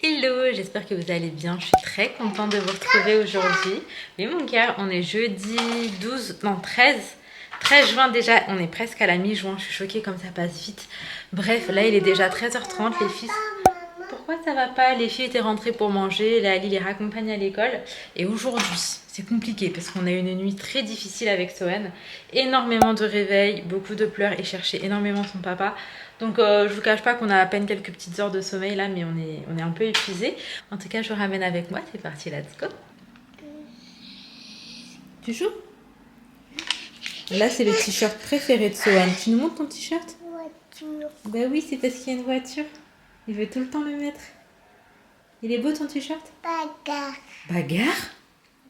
Hello, j'espère que vous allez bien. Je suis très contente de vous retrouver aujourd'hui. Oui mon cœur, on est jeudi 13 juin déjà. On est presque à la mi-juin. Je suis choquée comme ça passe vite. Bref, là il est déjà 13h30. Les filles... Pourquoi ça va pas? Les filles étaient rentrées pour manger. Là, Ali les raccompagne à l'école. Et aujourd'hui, c'est compliqué parce qu'on a eu une nuit très difficile avec Sohan. Énormément de réveils, beaucoup de pleurs et chercher énormément son papa. Donc je vous cache pas qu'on a à peine quelques petites heures de sommeil là, mais on est un peu épuisé. En tout cas, je vous ramène avec moi. C'est parti, let's go. Tu joues? Là, c'est le t-shirt préféré de Sohan. Tu nous montres ton t-shirt? Voiture. Bah oui, c'est parce qu'il y a une voiture. Il veut tout le temps le mettre. Il est beau ton t-shirt? Bagarre. Bagarre?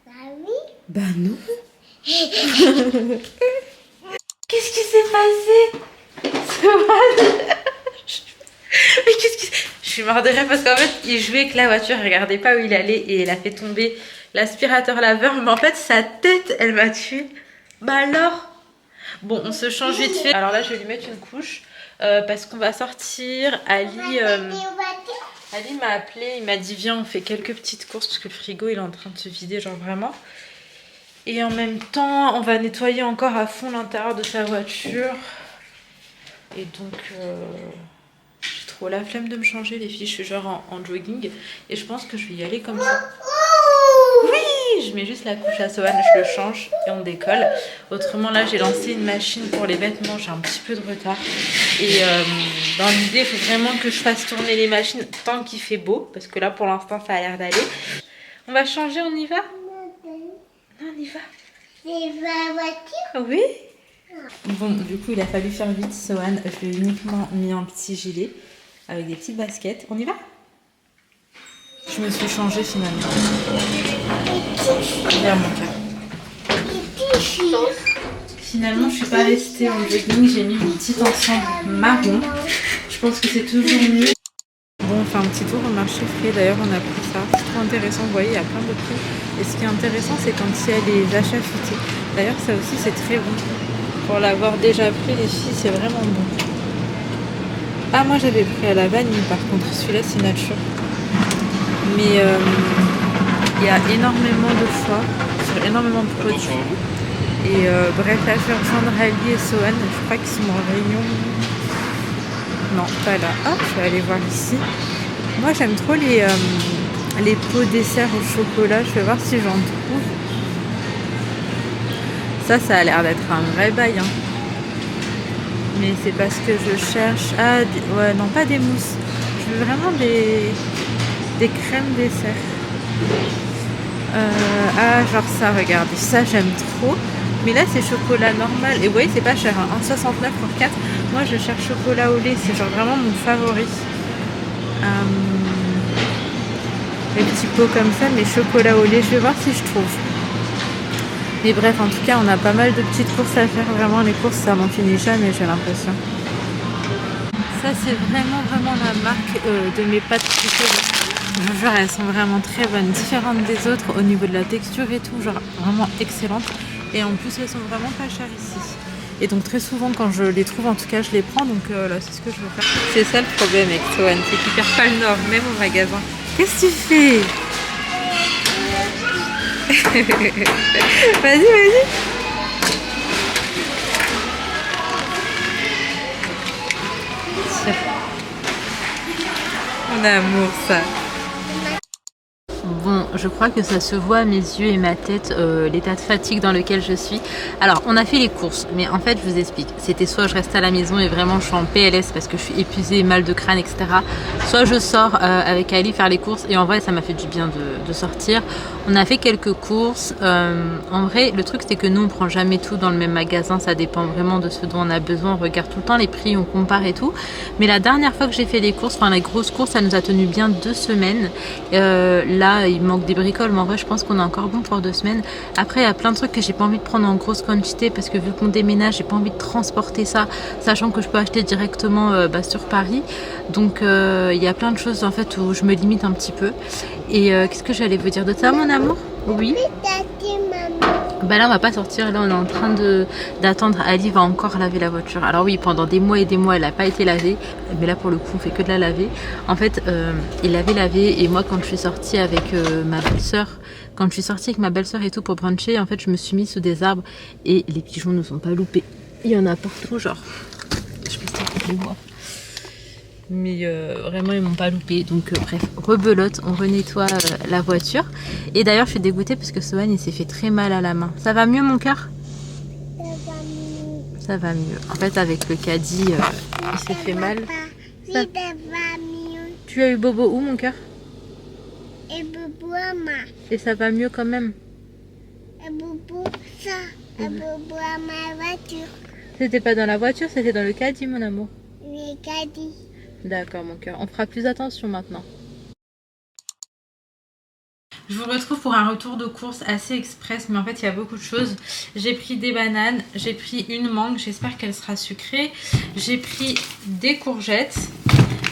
Bah oui. Bah non. Qu'est-ce qui s'est passé? Mais qu'est-ce qui... Je suis mort de rire parce qu'en fait il jouait avec la voiture, il regardait pas où il allait et elle a fait tomber l'aspirateur laveur, mais en fait sa tête elle m'a tué. Bah alors. Bon, on se change vite fait. Alors là je vais lui mettre une couche parce qu'on va sortir. Ali m'a appelé, il m'a dit viens on fait quelques petites courses parce que le frigo il est en train de se vider genre vraiment. Et en même temps on va nettoyer encore à fond l'intérieur de sa voiture. Et donc, j'ai trop la flemme de me changer, les filles. Je suis genre en jogging. Et je pense que je vais y aller comme ça. Oui! Je mets juste la couche à Sohan, je le change et on décolle. Autrement, là, j'ai lancé une machine pour les vêtements. J'ai un petit peu de retard. Et dans l'idée, il faut vraiment que je fasse tourner les machines tant qu'il fait beau. Parce que là, pour l'instant, ça a l'air d'aller. On va changer, on y va? Non, on y va. C'est ma voiture. Oui? Bon, du coup, il a fallu faire vite, Sohan. Je lui ai uniquement mis un petit gilet avec des petites baskets. On y va? Je me suis changée finalement. Regarde mon cœur. Finalement, je suis pas restée en jogging. J'ai mis mon petit ensemble marron. Je pense que c'est toujours mieux. Bon, on fait un petit tour au marché frais. D'ailleurs, on a pris ça. C'est trop intéressant. Vous voyez, il y a plein de prix. Et ce qui est intéressant, c'est quand il y a les achats futés. D'ailleurs, ça aussi, c'est très bon. Pour l'avoir déjà pris, les filles, c'est vraiment bon. Ah, moi j'avais pris à la vanille par contre, celui-là c'est nature. Mais il y a énormément de choix sur énormément de produits. Et bref, là je vais rejoindre Ali et Sohan. Je crois qu'ils sont en réunion. Non, pas là. Ah, je vais aller voir ici. Moi j'aime trop les pots dessert au chocolat. Je vais voir si j'en trouve. Ça a l'air d'être un vrai bail. Hein. Mais c'est parce que je cherche... Ah, ouais, non, pas des mousses. Je veux vraiment des crèmes dessert. Ah, genre ça, regardez. Ça, j'aime trop. Mais là, c'est chocolat normal. Et vous voyez, c'est pas cher. Hein. 1,69 pour 4. Moi, je cherche chocolat au lait. C'est genre vraiment mon favori. Les petits pots comme ça, mais chocolat au lait. Je vais voir si je trouve. Mais bref, en tout cas, on a pas mal de petites courses à faire. Vraiment, les courses, ça m'en finit jamais, j'ai l'impression. Ça, c'est vraiment la marque de mes pâtes préférées. Je vous jure, elles sont vraiment très bonnes, différentes des autres au niveau de la texture et tout, genre vraiment excellentes. Et en plus, elles sont vraiment pas chères ici. Et donc très souvent, quand je les trouve, en tout cas, je les prends. Donc là, c'est ce que je veux faire. C'est ça le problème avec Sohan, c'est qu'il perd pas le nord, même au magasin. Qu'est-ce que tu fais? Vas-y. Mon amour, ça. Bon, je crois que ça se voit à mes yeux et ma tête, l'état de fatigue dans lequel je suis. Alors, on a fait les courses, mais en fait, je vous explique. C'était soit je reste à la maison et vraiment je suis en PLS parce que je suis épuisée, mal de crâne, etc. Soit je sors avec Ali faire les courses et en vrai, ça m'a fait du bien de sortir. On a fait quelques courses. En vrai, le truc, c'est que nous, on prend jamais tout dans le même magasin. Ça dépend vraiment de ce dont on a besoin. On regarde tout le temps les prix, on compare et tout. Mais la dernière fois que j'ai fait les courses, enfin, les grosses courses, ça nous a tenu bien 2 semaines. Là, il manque des bricoles, mais en vrai, je pense qu'on est encore bon pour 2 semaines. Après, il y a plein de trucs que j'ai pas envie de prendre en grosse quantité parce que vu qu'on déménage, j'ai pas envie de transporter ça, sachant que je peux acheter directement sur Paris. Donc, il y a plein de choses en fait où je me limite un petit peu. Et qu'est-ce que j'allais vous dire de ça, mon amour? Oui. Bah là on va pas sortir, là on est en train d'attendre. Ali va encore laver la voiture. Alors oui, pendant des mois et des mois elle n'a pas été lavée, mais là pour le coup on fait que de la laver. En fait il l'avait lavée et moi quand je suis sortie avec ma belle-sœur, et tout pour bruncher, en fait je me suis mise sous des arbres et les pigeons ne sont pas loupés. Il y en a partout, genre je sais pas si on les voit. Mais vraiment ils m'ont pas loupé, donc bref, rebelote, on renettoie la voiture. Et d'ailleurs je suis dégoûtée parce que Sohan il s'est fait très mal à la main. Ça va mieux mon cœur? Ça va mieux. Ça va mieux. En fait avec le caddie il s'est fait mal. Oui, ça va mieux. Tu as eu bobo où mon cœur? Et bobo maman. Et ça va mieux quand même? Et bobo ça. Et bobo à ma voiture. C'était pas dans la voiture, c'était dans le caddie mon amour. Les caddies. D'accord mon cœur, on fera plus attention maintenant. Je vous retrouve pour un retour de course assez express, mais en fait il y a beaucoup de choses. J'ai pris des bananes, j'ai pris une mangue, j'espère qu'elle sera sucrée. J'ai pris des courgettes,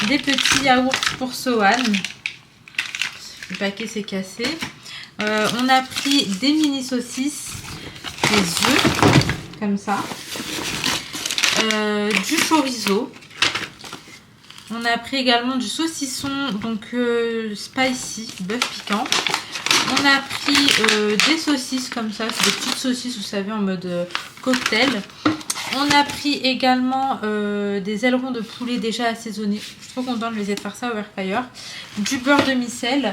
des petits yaourts pour Sohan. Le paquet s'est cassé. On a pris des mini saucisses, des œufs, comme ça. Du chorizo. On a pris également du saucisson, donc spicy, bœuf piquant. On a pris des saucisses comme ça, c'est des petites saucisses, vous savez, en mode cocktail. On a pris également des ailerons de poulet déjà assaisonnés. Je suis trop contente, je vais essayer de faire ça au air fryer. Du beurre de micelle,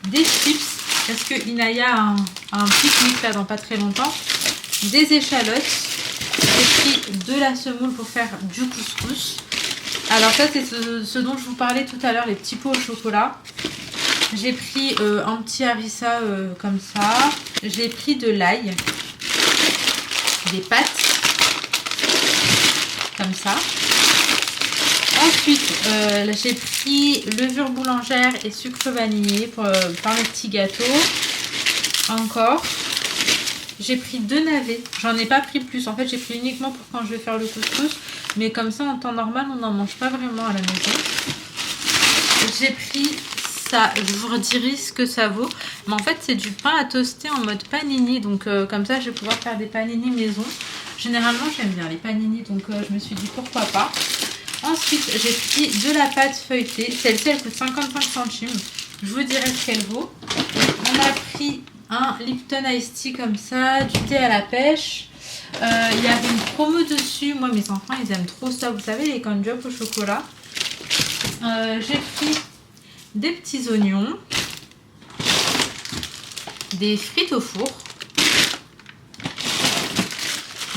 des chips, parce que Inaya a un pique-nique là dans pas très longtemps. Des échalotes. J'ai pris de la semoule pour faire du couscous. Alors ça c'est ce dont je vous parlais tout à l'heure, les petits pots au chocolat. J'ai pris un petit harissa comme ça. J'ai pris de l'ail, des pâtes, comme ça. Ensuite, j'ai pris levure boulangère et sucre vanillé pour faire le petit gâteau. Encore. J'ai pris 2 navets. J'en ai pas pris plus. En fait, j'ai pris uniquement pour quand je vais faire le couscous. Mais comme ça, en temps normal, on n'en mange pas vraiment à la maison. J'ai pris ça. Je vous redirai ce que ça vaut. Mais en fait, c'est du pain à toaster en mode panini. Donc, comme ça, je vais pouvoir faire des panini maison. Généralement, j'aime bien les panini. Donc, je me suis dit pourquoi pas. Ensuite, j'ai pris de la pâte feuilletée. Celle-ci, elle coûte 55 centimes. Je vous dirai ce qu'elle vaut. On a pris un Lipton Ice Tea comme ça, du thé à la pêche. Il y avait une promo dessus. Moi, mes enfants, ils aiment trop ça. Vous savez, les corn dogs au chocolat. J'ai pris des petits oignons, des frites au four,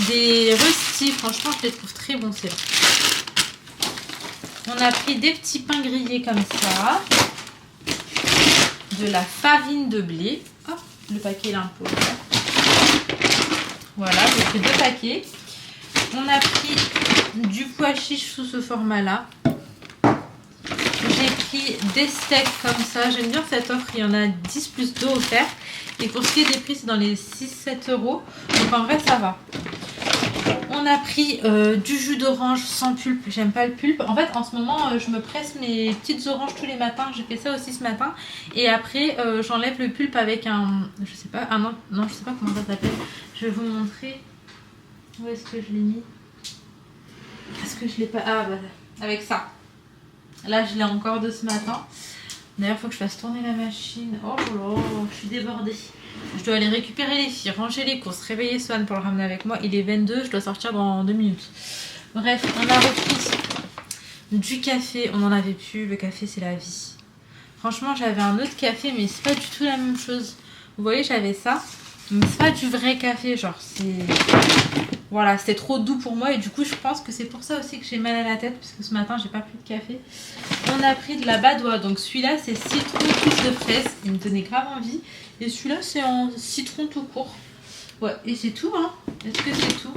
des röstis. Franchement, je les trouve très bons, c'est là. On a pris des petits pains grillés comme ça, de la farine de blé. Hop, le paquet est un peu ouvert. Voilà, j'ai pris 2 paquets. On a pris du pois chiche sous ce format-là. J'ai pris des steaks comme ça. J'aime bien cette offre. Il y en a 10 plus 2 offerts. Et pour ce qui est des prix, c'est dans les 6-7 euros. Donc en vrai, ça va. On a pris du jus d'orange sans pulpe. J'aime pas le pulpe. En fait, en ce moment, je me presse mes petites oranges tous les matins. J'ai fait ça aussi ce matin. Et après, j'enlève le pulpe avec un... Je sais pas. Non, je sais pas comment ça s'appelle. Je vais vous montrer. Où est-ce que je l'ai mis? Est-ce que je l'ai pas... Ah, bah, avec ça. Là, je l'ai encore de ce matin. D'ailleurs, il faut que je fasse tourner la machine. Oh là là, je suis débordée. Je dois aller récupérer les filles, ranger les courses, réveiller Swan pour le ramener avec moi. Il est 22, je dois sortir dans 2 minutes. Bref, on a repris du café. On n'en avait plus. Le café, c'est la vie. Franchement, j'avais un autre café, mais c'est pas du tout la même chose. Vous voyez, j'avais ça. Mais c'est pas du vrai café, genre c'est... Voilà, c'était trop doux pour moi et du coup je pense que c'est pour ça aussi que j'ai mal à la tête parce que ce matin j'ai pas pris de café. On a pris de la badoie, donc celui-là c'est citron plus de fraise, il me donnait grave envie. Et celui-là c'est en citron tout court. Ouais, et c'est tout hein. Est-ce que c'est tout?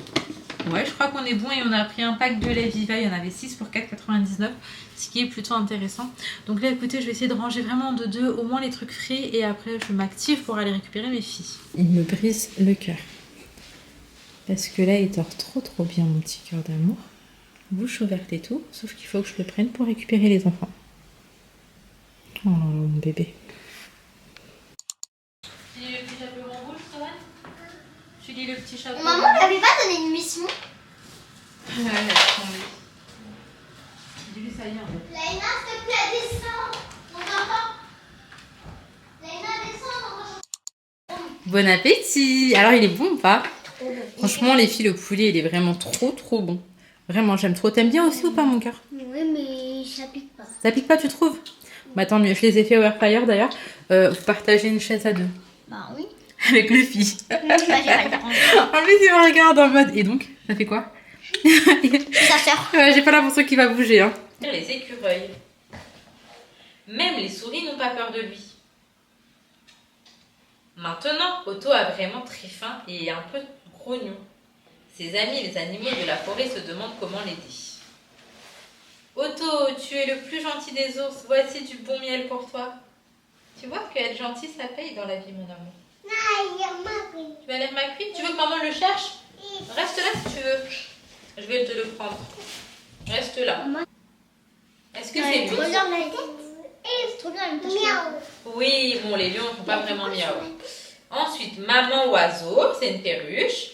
Ouais, je crois qu'on est bon et on a pris un pack de lait Viva, il y en avait 6 pour 4,99, ce qui est plutôt intéressant. Donc là écoutez, je vais essayer de ranger vraiment de deux, au moins les trucs frais et après je m'active pour aller récupérer mes filles. Il me brise le cœur. Parce que là il dort trop bien mon petit cœur d'amour. Bouche ouverte et tout, sauf qu'il faut que je le prenne pour récupérer les enfants. Oh mon bébé. Tu dis le pyjama rouge, Sohan? Tu lis le petit chapeau. Maman, on l'avait pas donné une mission. Ouais, elle a tombé. Dis-lui, ça y est, en fait. Laïna, s'il te plaît, descends. On t'entend. Laïna, descends, on t'entend. Bon appétit. Alors, il est bon ou pas? Trop bon. Franchement, les filles, le poulet, il est vraiment trop bon. Vraiment, j'aime trop. T'aimes bien aussi ou pas, mon cœur? Oui, mais ça pique pas. Ça pique pas, tu trouves? Bah tant mieux, je les ai fait au air fryer d'ailleurs. Vous partagez une chaise à deux. Bah oui. Avec le fille. Bah, j'ai pas le temps. En plus, il me regarde en mode. Et donc, ça fait quoi? Ça sert. Ouais, j'ai pas l'impression qu'il va bouger. Hein. Les écureuils. Même les souris n'ont pas peur de lui. Maintenant, Otto a vraiment très faim et est un peu grognon. Ses amis, les animaux de la forêt, se demandent comment l'aider. Otto, tu es le plus gentil des ours. Voici du bon miel pour toi. Tu vois qu'être gentil, ça paye dans la vie, mon amour. Tu vas aller ma cuite? Tu veux que maman le cherche? Reste là si tu veux. Je vais te le prendre. Reste là. Est-ce que c'est lui? Regarde la tête. C'est trop bien, elle me touche. Oui, bon, les lions ne font pas vraiment miaou. Ensuite, maman oiseau, c'est une perruche.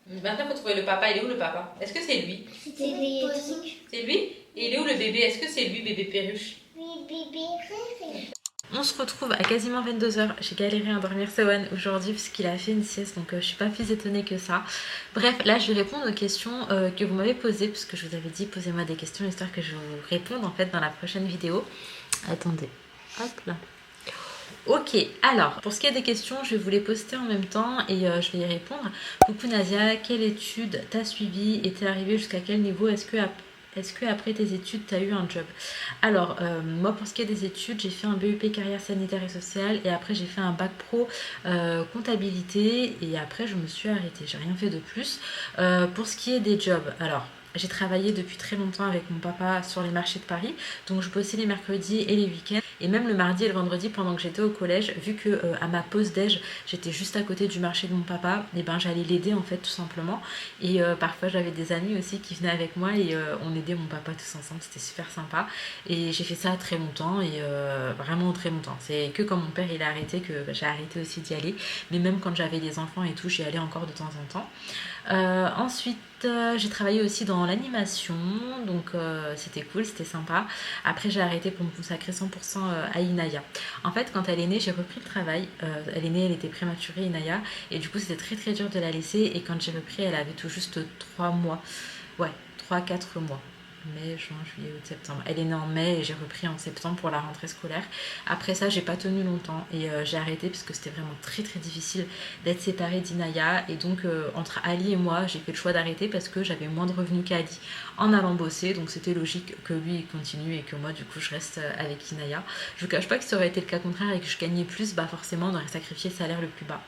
Maintenant, il faut trouver le papa. Il est où le papa? Est-ce que c'est lui? C'était les trucs. C'est lui? Et il est où le bébé? Est-ce que c'est lui, bébé perruche? Oui, bébé. On se retrouve à quasiment 22h. J'ai galéré à dormir Sewan aujourd'hui puisqu'il a fait une sieste, donc je suis pas plus étonnée que ça. Bref, là je vais répondre aux questions que vous m'avez posées, puisque je vous avais dit posez-moi des questions histoire que je vous réponde en fait dans la prochaine vidéo. Attendez, hop là. Ok, alors pour ce qui est des questions, je vais vous les poster en même temps et je vais y répondre. Coucou Nadia, quelle étude t'as suivi et t'es arrivée jusqu'à quel niveau? Est-ce que après tes études, tu as eu un job? Alors, moi, pour ce qui est des études, j'ai fait un BEP carrière sanitaire et sociale et après, j'ai fait un bac pro comptabilité et après, je me suis arrêtée. J'ai rien fait de plus. Pour ce qui est des jobs, alors... J'ai travaillé depuis très longtemps avec mon papa sur les marchés de Paris, donc je bossais les mercredis et les week-ends, et même le mardi et le vendredi pendant que j'étais au collège, vu que à ma pause déj, j'étais juste à côté du marché de mon papa, et ben j'allais l'aider en fait tout simplement, et parfois j'avais des amis aussi qui venaient avec moi et on aidait mon papa tous ensemble, c'était super sympa, et j'ai fait ça très longtemps, et vraiment très longtemps. C'est que quand mon père il a arrêté que j'ai arrêté aussi d'y aller, mais même quand j'avais des enfants et tout, j'y allais encore de temps en temps. Ensuite, j'ai travaillé aussi dans l'animation, donc c'était cool, c'était sympa. Après, j'ai arrêté pour me consacrer 100% à Inaya. En fait, quand elle est née, j'ai repris le travail. Elle est née, elle était prématurée, Inaya, et du coup, c'était très dur de la laisser. Et quand j'ai repris, elle avait tout juste 3 mois. Ouais, 3-4 mois. Mai, juin, juillet, août, septembre. Elle est née en mai et j'ai repris en septembre pour la rentrée scolaire. Après ça, j'ai pas tenu longtemps et j'ai arrêté parce que c'était vraiment très difficile d'être séparée d'Inaya. Et donc, entre Ali et moi, j'ai fait le choix d'arrêter parce que j'avais moins de revenus qu'Ali en allant bosser. Donc, c'était logique que lui il continue et que moi, du coup, je reste avec Inaya. Je vous cache pas que ça aurait été le cas contraire et que je gagnais plus, bah forcément, on aurait sacrifié le salaire le plus bas.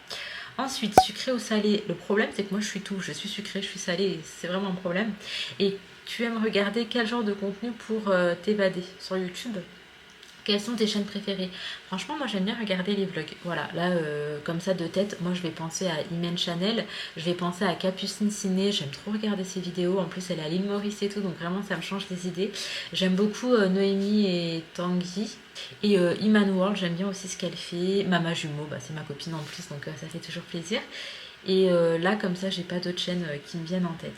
Ensuite, sucré ou salé. Le problème, c'est que moi, je suis tout. Je suis sucrée, je suis salée. C'est vraiment un problème. Et tu aimes regarder quel genre de contenu pour t'évader sur YouTube? Quelles sont tes chaînes préférées? Franchement, moi j'aime bien regarder les vlogs. Voilà, là, comme ça de tête, moi je vais penser à Imen Chanel, je vais penser à Capucine Ciné, j'aime trop regarder ses vidéos. En plus, elle est à l'île Maurice et tout, donc vraiment ça me change les idées. J'aime beaucoup Noémie et Tanguy. Et Iman World, j'aime bien aussi ce qu'elle fait. Mama Jumeau, bah, c'est ma copine en plus, donc ça fait toujours plaisir. Et là, comme ça, j'ai pas d'autres chaînes qui me viennent en tête.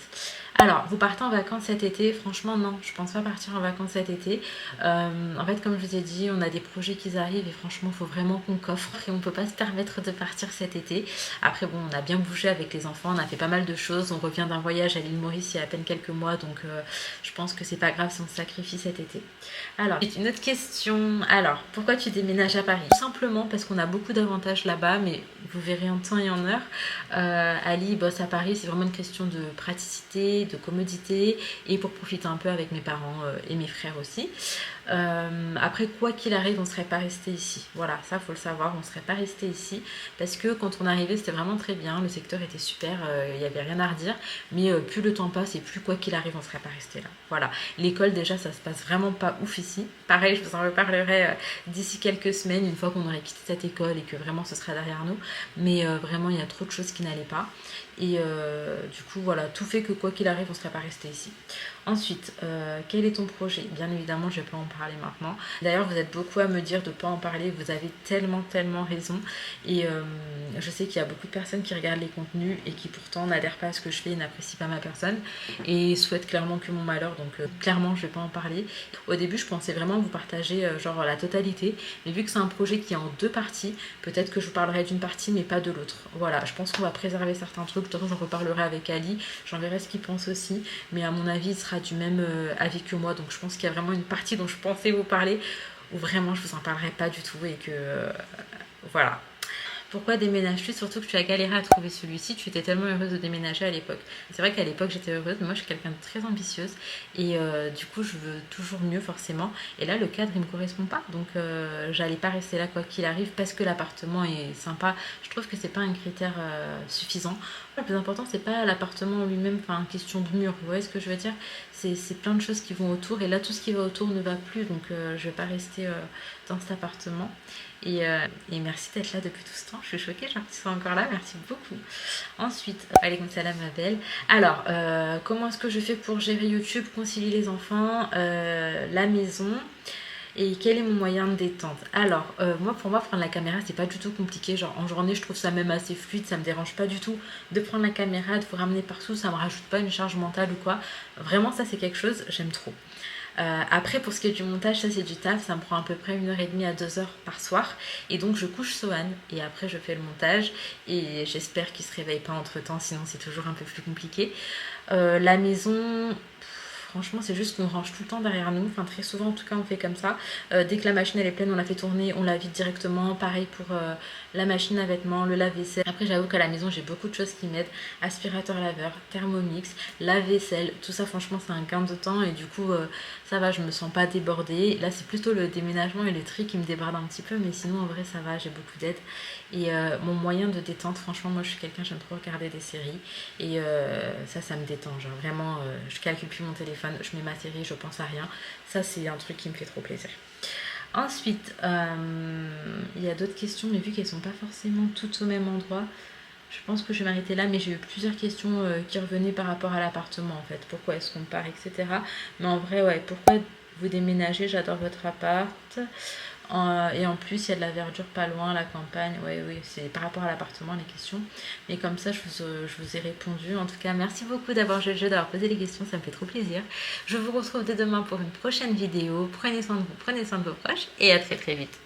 Alors, vous partez en vacances cet été? Franchement, non, je pense pas partir en vacances cet été. En fait, comme je vous ai dit, on a des projets qui arrivent et franchement, il faut vraiment qu'on coffre. Et on peut pas se permettre de partir cet été. Après, bon, on a bien bougé avec les enfants, on a fait pas mal de choses. On revient d'un voyage à l'île Maurice il y a à peine quelques mois, donc je pense que c'est pas grave si on se sacrifie cet été. Alors, une autre question. Alors, pourquoi tu déménages à Paris? Tout simplement parce qu'on a beaucoup d'avantages là-bas, mais vous verrez en temps et en heure. Ali bosse à Paris, c'est vraiment une question de praticité, de commodité et pour profiter un peu avec mes parents et mes frères aussi. Après, quoi qu'il arrive, on ne serait pas resté ici. Voilà, ça faut le savoir, on ne serait pas resté ici parce que quand on arrivait, c'était vraiment très bien, le secteur était super, il n'y avait rien à redire, mais plus le temps passe et plus quoi qu'il arrive, on ne serait pas resté là. Voilà, l'école déjà, ça se passe vraiment pas ouf ici. Pareil, je vous en reparlerai d'ici quelques semaines, une fois qu'on aurait quitté cette école et que vraiment ce sera derrière nous, mais vraiment, il y a trop de choses qui n'allaient pas. Et du coup, voilà, tout fait que quoi qu'il arrive, on ne serait pas resté ici. Ensuite, quel est ton projet? Bien évidemment, je ne vais pas en parler maintenant. D'ailleurs, vous êtes beaucoup à me dire de ne pas en parler. Vous avez tellement raison. Et je sais qu'il y a beaucoup de personnes qui regardent les contenus et qui pourtant n'adhèrent pas à ce que je fais et n'apprécient pas ma personne. Et souhaitent clairement que mon malheur. Donc clairement, je ne vais pas en parler. Au début, je pensais vraiment vous partager genre la totalité. Mais vu que c'est un projet qui est en 2 parties, peut-être que je vous parlerai d'une partie mais pas de l'autre. Voilà, je pense qu'on va préserver certains trucs. De toute façon, j'en reparlerai avec Ali. J'en verrai ce qu'il pense aussi. Mais à mon avis, il sera du même avis que moi. Donc je pense qu'il y a vraiment une partie dont je pensais vous parler où vraiment je vous en parlerai pas du tout et que voilà. Pourquoi déménages-tu? Surtout que tu as galéré à trouver celui-ci, tu étais tellement heureuse de déménager à l'époque. C'est vrai qu'à l'époque j'étais heureuse, mais moi je suis quelqu'un de très ambitieuse et du coup je veux toujours mieux forcément. Et là le cadre il me correspond pas, donc j'allais pas rester là quoi qu'il arrive parce que l'appartement est sympa. Je trouve que c'est pas un critère suffisant. Le plus important c'est pas l'appartement en lui-même, enfin question de mur, vous voyez ce que je veux dire? C'est plein de choses qui vont autour et là tout ce qui va autour ne va plus, donc je vais pas rester dans cet appartement. Et merci d'être là depuis tout ce temps. Je suis choquée, genre tu sois encore là. Merci beaucoup. Ensuite, alaykoum salam ma belle. Alors, comment est-ce que je fais pour gérer YouTube, concilier les enfants, la maison et quel est mon moyen de détente? Alors, pour moi, prendre la caméra, c'est pas du tout compliqué. Genre, en journée, je trouve ça même assez fluide. Ça me dérange pas du tout de prendre la caméra, de vous ramener partout. Ça me rajoute pas une charge mentale ou quoi. Vraiment, ça, c'est quelque chose, j'aime trop. Après pour ce qui est du montage, ça c'est du taf, ça me prend à peu près 1h30 à 2h par soir et donc je couche Sohan et après je fais le montage et j'espère qu'il se réveille pas entre temps, sinon c'est toujours un peu plus compliqué. La maison, franchement c'est juste qu'on range tout le temps derrière nous, enfin très souvent en tout cas on fait comme ça. Dès que la machine elle est pleine on la fait tourner, on la vide directement, pareil pour la machine à vêtements, le lave-vaisselle. Après j'avoue qu'à la maison j'ai beaucoup de choses qui m'aident, aspirateur laveur, thermomix, lave-vaisselle, tout ça franchement c'est un gain de temps et du coup ça va, je me sens pas débordée. Là c'est plutôt le déménagement et le tri qui me déborde un petit peu, mais sinon en vrai ça va, j'ai beaucoup d'aide. Et mon moyen de détente, franchement moi je suis quelqu'un, j'aime trop regarder des séries et ça me détend, genre vraiment je calcule plus mon téléphone, je mets ma série, je pense à rien. Ça c'est un truc qui me fait trop plaisir. Ensuite, il y a d'autres questions, mais vu qu'elles sont pas forcément toutes au même endroit, je pense que je vais m'arrêter là, mais j'ai eu plusieurs questions qui revenaient par rapport à l'appartement en fait. Pourquoi est-ce qu'on part, etc. Mais en vrai, ouais, pourquoi vous déménagez? J'adore votre appart. Et en plus, il y a de la verdure pas loin, la campagne. Ouais, oui, c'est par rapport à l'appartement les questions. Mais comme ça, je vous ai répondu. En tout cas, merci beaucoup d'avoir joué le jeu, d'avoir posé les questions. Ça me fait trop plaisir. Je vous retrouve dès demain pour une prochaine vidéo. Prenez soin de vous, prenez soin de vos proches et à très vite.